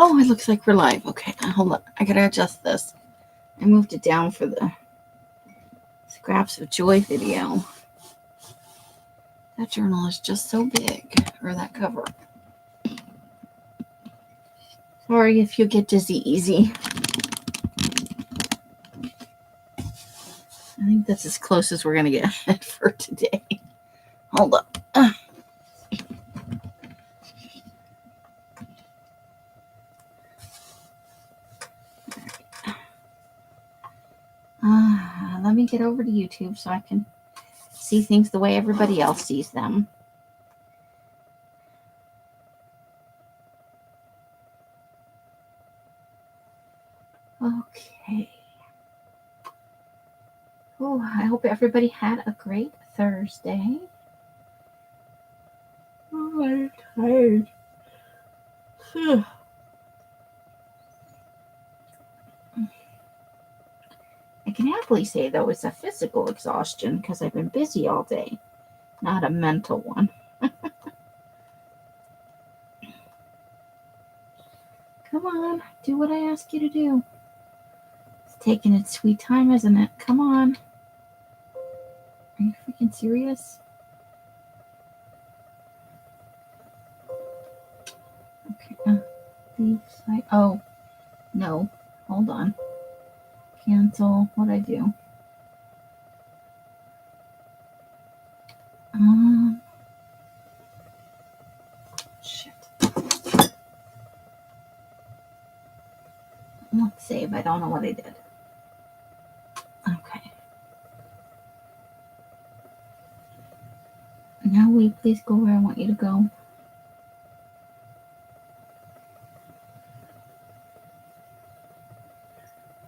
Oh, it looks like we're live. Okay, hold on. I gotta adjust this. I moved it down for the Scraps of Joy video. That journal is just so big, or that cover. Sorry if you get dizzy easy. I think that's as close as we're gonna get for today. Hold up. Let me get over to YouTube so I can see things the way everybody else sees them. Okay. Oh, I hope everybody had a great Thursday. Oh, I'm tired. I can happily say, though, it's a physical exhaustion because I've been busy all day, not a mental one. Come on, do what I ask you to do. It's taking its sweet time, isn't it? Come on. Are you freaking serious? Okay. Leave site. Oh, no. Hold on. Cancel. What'd I do? Shit. Let's save. I don't know what I did. Okay. Now will you please go where I want you to go?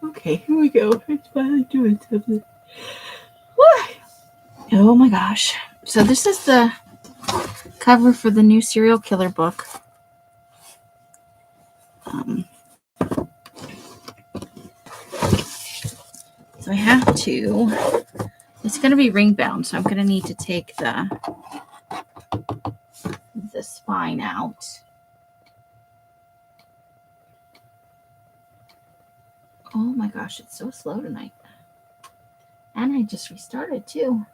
Okay, here we go. It's finally doing something. Oh my gosh. So this is the cover for the new serial killer book. So I have to, it's going to be ring bound, so I'm going to need to take the spine out. Oh my gosh, it's so slow tonight. And I just restarted too.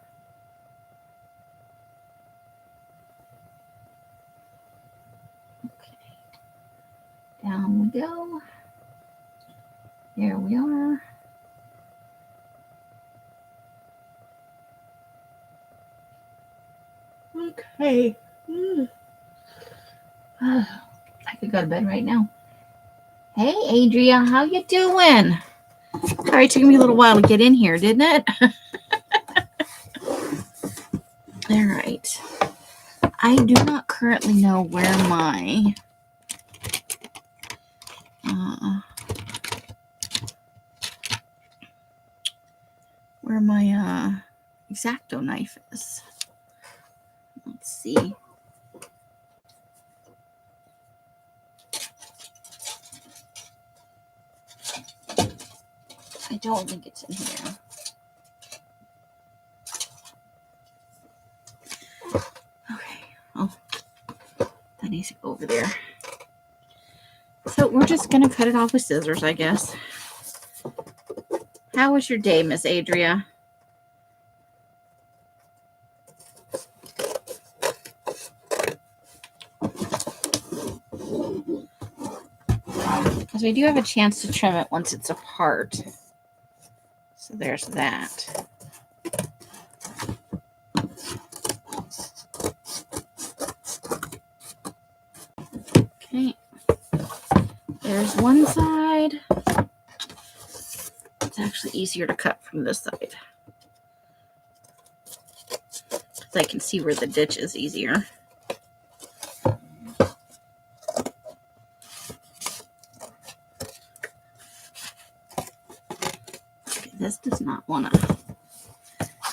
Okay. Down we go. There we are. Okay. I could go to bed right now. Hey, Adria, how you doing? Sorry, it took me a little while to get in here, didn't it? All right. I do not currently know where my X-Acto knife is. Let's see. I don't think it's in here. Okay. Oh, that needs to go over there. So we're just going to cut it off with scissors, I guess. How was your day, Miss Adria? Because we do have a chance to trim it once it's apart. So there's that. Okay. There's one side. It's actually easier to cut from this side. Because I can see where the ditch is easier. Okay, this does not want to.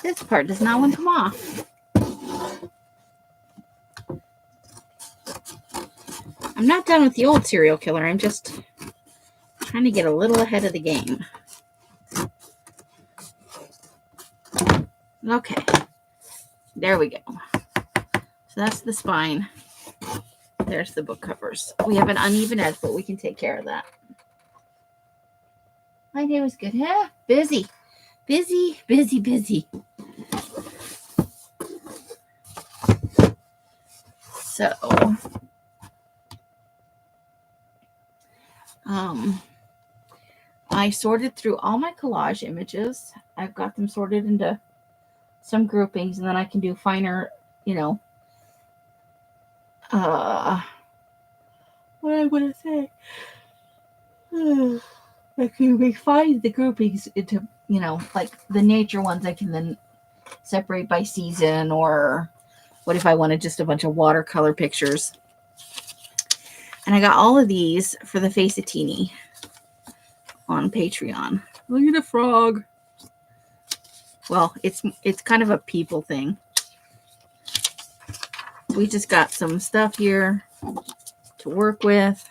This part does not want to come off. I'm not done with the old serial killer. I'm just trying to get a little ahead of the game. Okay. There we go. So that's the spine. There's the book covers. We have an uneven edge, but we can take care of that. My day was good. Yeah, busy. Busy, busy, busy. So, I sorted through all my collage images. I've got them sorted into some groupings, and then I can do finer, what I want to say. I can refine the groupings into, like the nature ones I can then separate by season, or what if I wanted just a bunch of watercolor pictures. And I got all of these for the Face of Teeny on Patreon. Look at a frog. Well, it's kind of a people thing. We just got some stuff here to work with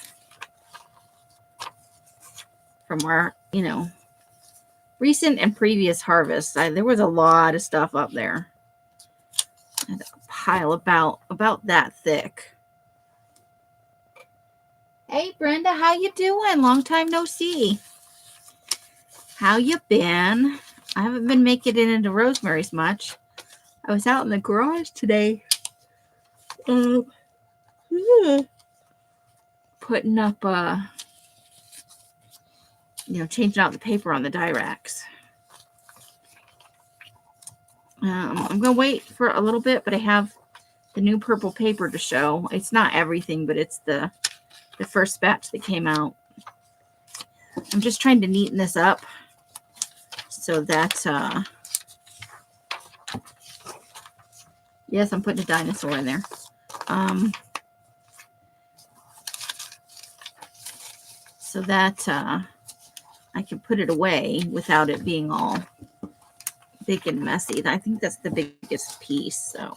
from our, recent and previous harvests. There was a lot of stuff up there. I had a pile about that thick. Hey, Brenda, how you doing? Long time no see. How you been? I haven't been making it into Rosemary's much. I was out in the garage today. Putting up, changing out the paper on the Dyrax. I'm going to wait for a little bit, but I have the new purple paper to show. It's not everything, but it's the first batch that came out. I'm just trying to neaten this up so that, yes, I'm putting a dinosaur in there. So that I can put it away without it being all big and messy. I think that's the biggest piece. So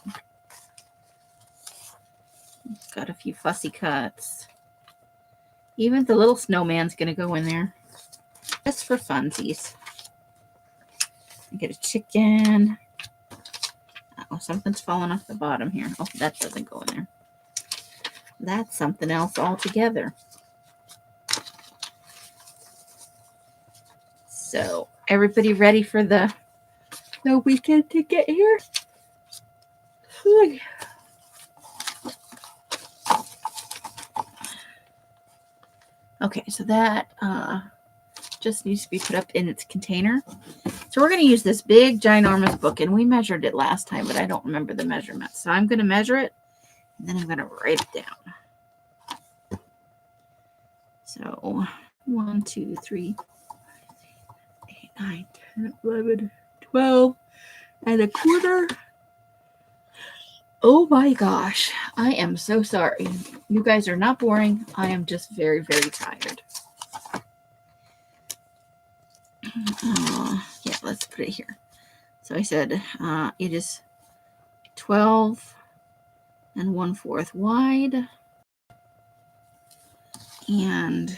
got a few fussy cuts. Even the little snowman's going to go in there just for funsies. I get a chicken. Oh, something's falling off the bottom here. Oh, that doesn't go in there. That's something else altogether. So, everybody ready for the weekend to get here? Okay, so that just needs to be put up in its container. So we're going to use this big, ginormous book, and we measured it last time, but I don't remember the measurements. So I'm going to measure it, and then I'm going to write it down. So 1, 2, 3, 8, 9, 10, 11, 12 and a quarter. Oh my gosh, I am so sorry. You guys are not boring. I am just very, very tired. Yeah, let's put it here. So I said it is 12 1/4 wide, and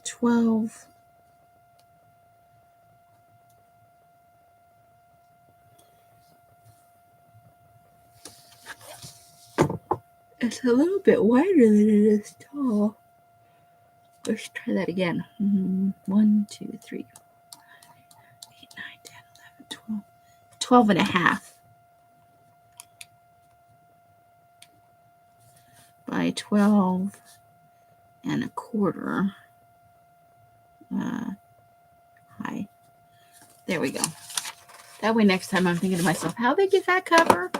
12. It's a little bit wider than it is tall. Let's try that again. 1, 2, 3, 4, 8, 9, 10, 11, 12. 12 and a half by 12 and a quarter. High. There we go. That way next time I'm thinking to myself, how big is that cover?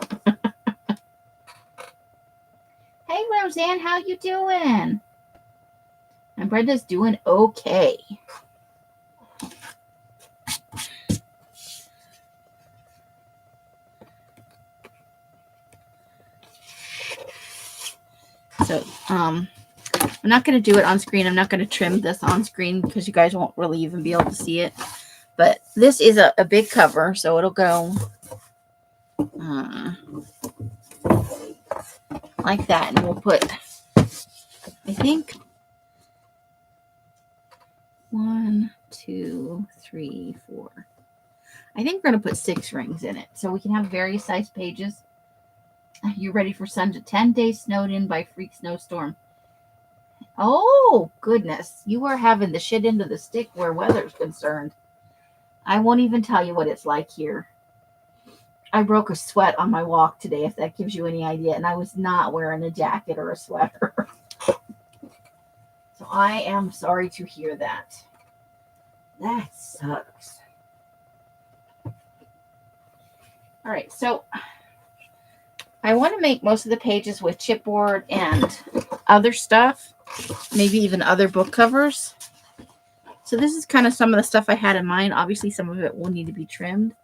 Hey, Roseanne, how you doing? And Brenda's doing okay. So, I'm not going to do it on screen. I'm not going to trim this on screen because you guys won't really even be able to see it. But this is a big cover, so it'll go like that. And we'll put, I think, 1, 2, 3, 4. I think we're going to put 6 rings in it so we can have various size pages. Are you ready for Sunday? 10 days snowed in by freak snowstorm. Oh, goodness. You are having the shit into the stick where weather's concerned. I won't even tell you what it's like here. I broke a sweat on my walk today, if that gives you any idea, and I was not wearing a jacket or a sweater. So I am sorry to hear that. That sucks. All right, so I want to make most of the pages with chipboard and other stuff, maybe even other book covers. So this is kind of some of the stuff I had in mind. Obviously, some of it will need to be trimmed,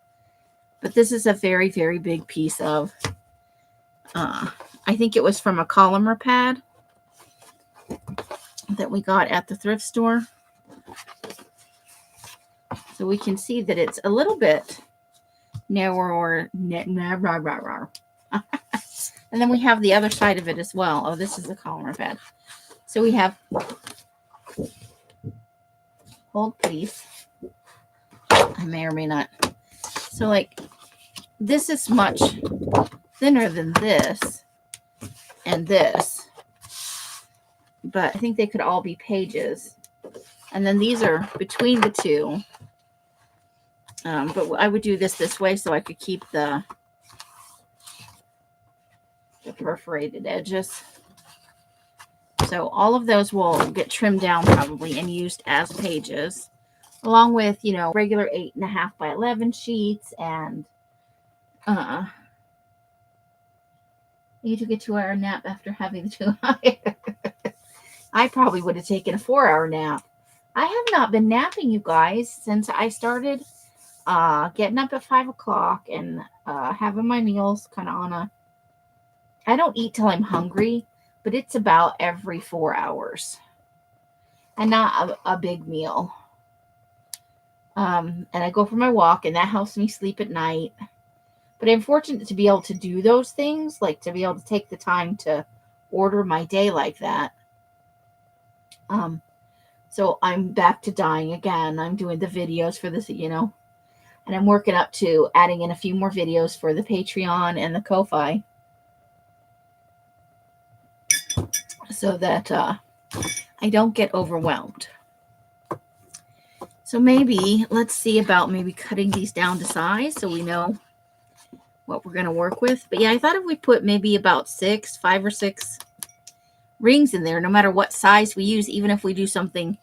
but this is a very, very big piece of, I think it was from a Columnar pad that we got at the thrift store. So we can see that it's a little bit narrower. And then we have the other side of it as well. Oh, this is the Columnar pad. So we have, hold please. I may or may not. So like, this is much thinner than this and this. But I think they could all be pages. And then these are between the two. But I would do this way so I could keep the perforated edges. So all of those will get trimmed down probably and used as pages, along with, regular 8.5 by 11 sheets. And you to get 2-hour nap after having the 2 hour. I probably would have taken a 4-hour nap. I have not been napping, you guys, since I started getting up at 5 o'clock and having my meals kind of on I don't eat till I'm hungry, but it's about every 4 hours and not a big meal. And I go for my walk, and that helps me sleep at night. But I'm fortunate to be able to do those things, like to be able to take the time to order my day like that. So I'm back to dying again. I'm doing the videos for this, and I'm working up to adding in a few more videos for the Patreon and the Ko-Fi, so that I don't get overwhelmed. So maybe let's see about cutting these down to size so we know what we're going to work with. But yeah, I thought if we put maybe about 5 or 6 rings in there, no matter what size we use, even if we do something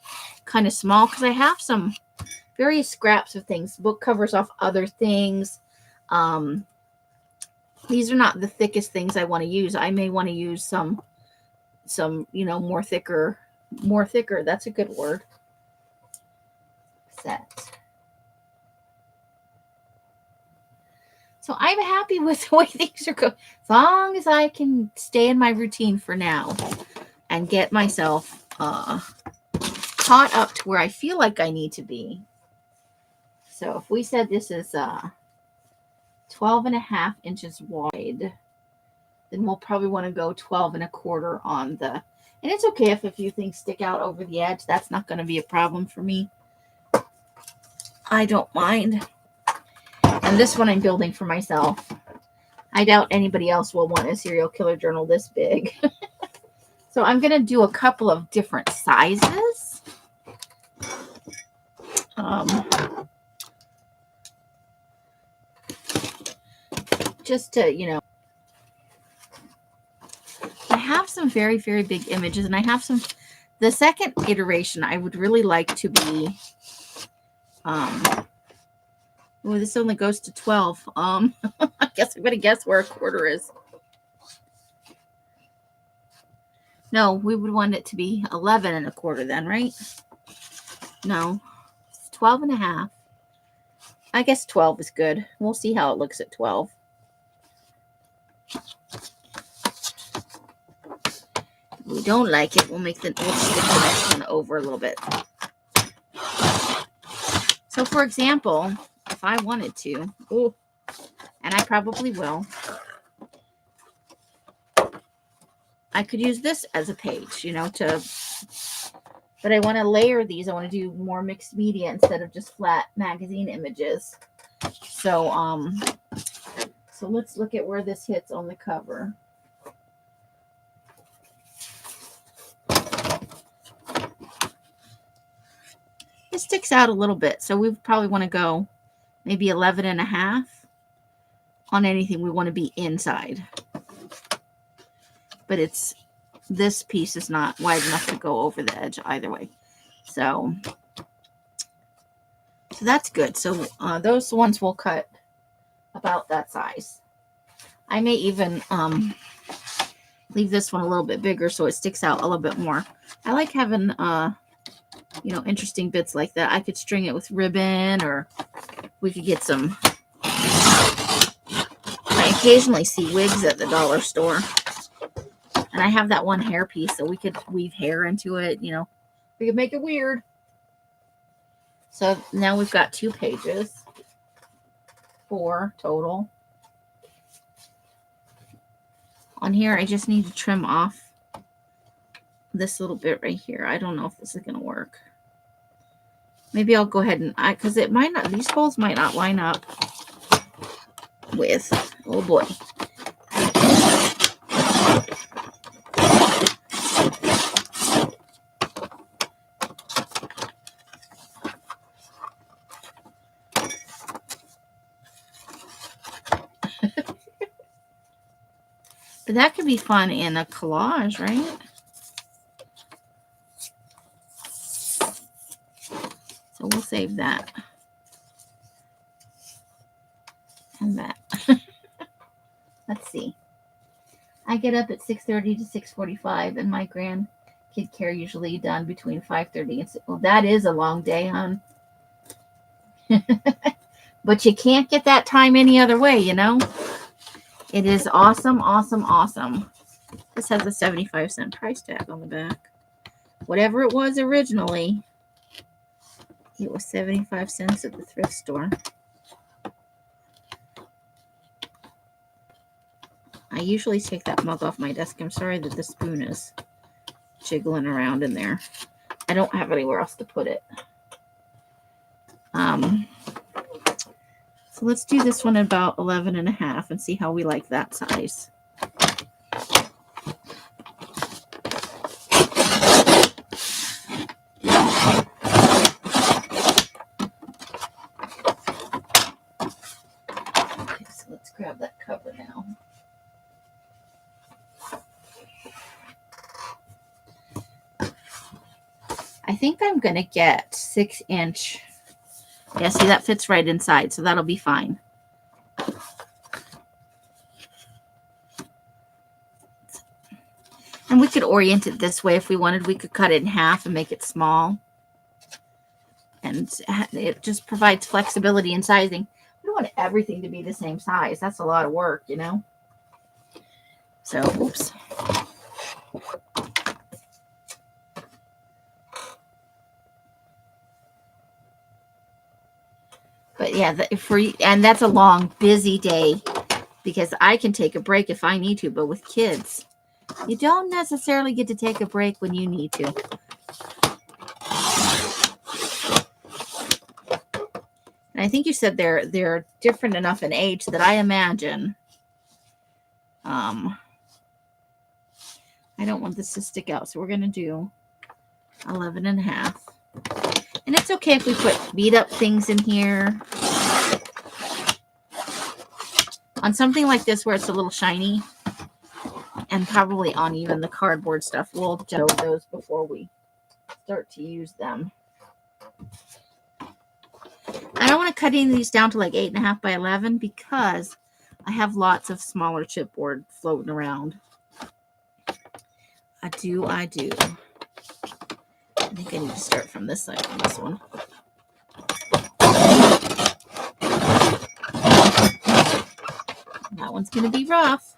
kind of small, because I have some various scraps of things, book covers off other things. These are not the thickest things I want to use. I may want to use some more thicker. That's a good word. Set. So I'm happy with the way things are going, as long as I can stay in my routine for now and get myself caught up to where I feel like I need to be. So if we said this is 12.5 inches wide, then we'll probably want to go 12.25 on the, and it's okay if a few things stick out over the edge. That's not going to be a problem for me. I don't mind. And this one I'm building for myself. I doubt anybody else will want a serial killer journal this big. So I'm going to do a couple of different sizes. Just to, I have some very, very big images, and I have some, the second iteration I would really like to be, this only goes to 12. I guess I'm going to guess where 1/4 is. No, we would want it to be 11.25 then, right? No, it's 12.5. I guess 12 is good. We'll see how it looks at 12. If we don't like it, we'll stick the next one over a little bit. So, for example, if I wanted to, and I probably will, I could use this as a page, to But I want to layer these. I want to do more mixed media instead of just flat magazine images. So so let's look at where this hits on the cover. It sticks out a little bit, so we probably want to go maybe 11.5 on anything we want to be inside. But this piece is not wide enough to go over the edge either way. So that's good. So those ones will cut about that size. I may even leave this one a little bit bigger so it sticks out a little bit more. I like having interesting bits like that. I could string it with ribbon, or we could get some. I occasionally see wigs at the dollar store, and I have that one hair piece, so we could weave hair into it. We could make it weird. So now we've got 2 pages, 4 total. On here, I just need to trim off this little bit right here. I don't know if this is going to work. Maybe I'll go ahead and, because it might not, these folds might not line up with, oh boy. But that could be fun in a collage, right? So we'll save that. And that. Let's see. I get up at 6:30 to 6:45, and my grandkid care usually done between 5:30 and 6. Well, that is a long day, hon. But you can't get that time any other way, It is awesome, awesome, awesome. This has a 75-cent price tag on the back. Whatever it was originally, it was 75 cents at the thrift store. I usually take that mug off my desk. I'm sorry that the spoon is jiggling around in there. I don't have anywhere else to put it. So let's do this one about 11.5 and see how we like that size. Okay, so let's grab that cover now. I think I'm going to get 6-inch. Yeah, see, that fits right inside, so that'll be fine. And we could orient it this way if we wanted. We could cut it in half and make it small. And it just provides flexibility in sizing. We don't want everything to be the same size. That's a lot of work, So, oops. But yeah, and that's a long, busy day, because I can take a break if I need to. But with kids, you don't necessarily get to take a break when you need to. And I think you said they're different enough in age that I imagine. I don't want this to stick out, so we're going to do 11.5. And it's okay if we put beat up things in here. On something like this where it's a little shiny, and probably on even the cardboard stuff, we'll dough those before we start to use them. I don't want to cut any of these down to like 8.5 by 11 because I have lots of smaller chipboard floating around. I do. I think I need to start from this side on this one. That one's going to be rough.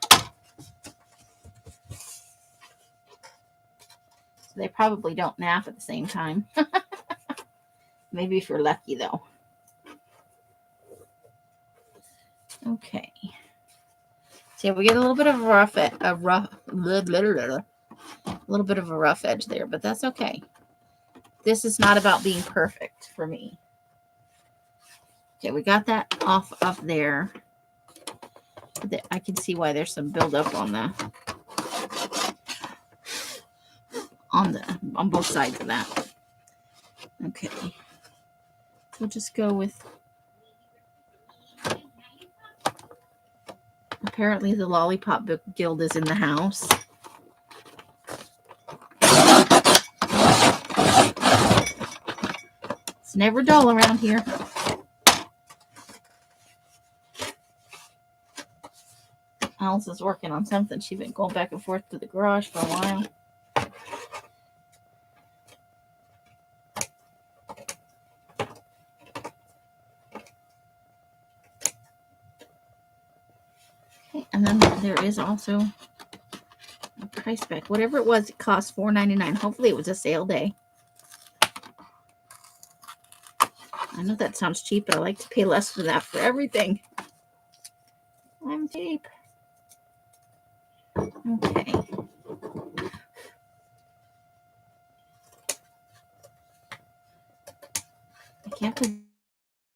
So they probably don't nap at the same time. Maybe if you're lucky, though. Okay. So we get a little bit of a rough edge there, but that's okay. This is not about being perfect for me. Okay, we got that off of there. I can see why there's some buildup on both sides of that. Okay. We'll just go with, apparently the Lollipop Book Guild is in the house. It's never dull around here. Alice is working on something. She's been going back and forth to the garage for a while. Okay, and then there is also a price back. Whatever it was, it cost $4.99. Hopefully it was a sale day. I know that sounds cheap, but I like to pay less for that for everything. I'm cheap. Okay. I can't believe